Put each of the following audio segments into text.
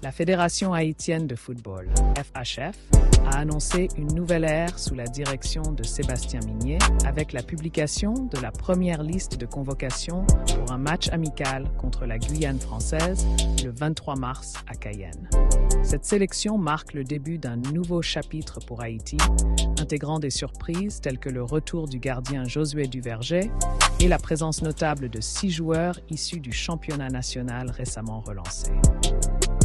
La Fédération haïtienne de football, FHF, a annoncé une nouvelle ère sous la direction de Sébastien Migné avec la publication de la première liste de convocation pour un match amical contre la Guyane française le 23 mars à Cayenne. Cette sélection marque le début d'un nouveau chapitre pour Haïti, intégrant des surprises telles que le retour du gardien Josué Duverger et la présence notable de 6 joueurs issus du championnat national récemment relancé.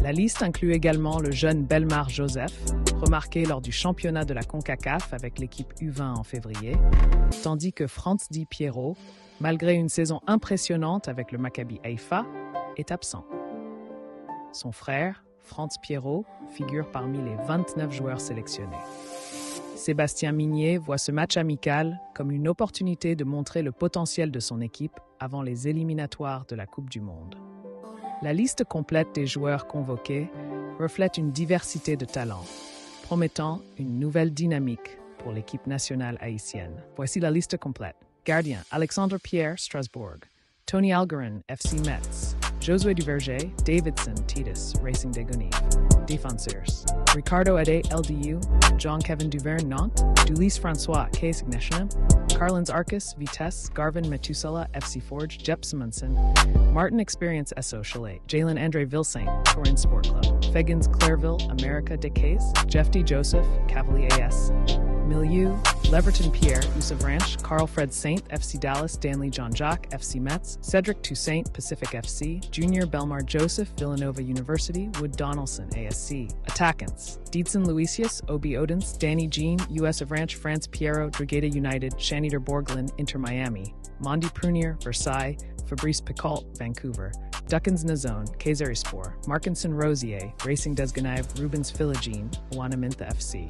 La liste inclut également le jeune Belmar Joseph, remarqué lors du championnat de la CONCACAF avec l'équipe U20 en février, tandis que Franz Di Piero, malgré une saison impressionnante avec le Maccabi Haïfa, est absent. Son frère, Franz Piero, figure parmi les 29 joueurs sélectionnés. Sébastien Migné voit ce match amical comme une opportunité de montrer le potentiel de son équipe avant les éliminatoires de la Coupe du Monde. La liste complète des joueurs convoqués reflète une diversité de talents, promettant une nouvelle dynamique pour l'équipe nationale haïtienne. Voici la liste complète. Gardien, Alexandre Pierre, Strasbourg. Tony Algarin, FC Metz. Josué Duverger, Davidson, Titus, Racing de Gonave. Défenseurs, Ricardo Ade, LDU. Jean-Kevin Duverne, Nantes. Dulis François, KS Ignition. Carlins Arcus, Vitesse. Garvin Metusela, FC Forge. Jep Simonson. Martin Experience SO Chalet. Jalen Andre Vilsaint, Torrance Sport Club. Fegans Clairville, America de Case. Jeff D. Joseph, Cavalier AS. Milieu, Leverton Pierre, Youssef Ranch. Carl Fred Saint, FC Dallas. Stanley John Jacques, FC Metz. Cedric Toussaint, Pacific FC. Junior Belmar Joseph, Villanova University. Wood Donaldson, ASC. Attackants, Dietzen Luisius, OB Odens. Danny Jean, US of Ranch. France Piero, Drageda United. Shaniter Borglin, Inter Miami. Mondi Prunier, Versailles. Fabrice Picault, Vancouver. Duckins Nazone, Kayserispor. Markinson Rosier, Racing des Gonave. Rubens Philogene, Ouanaminta FC.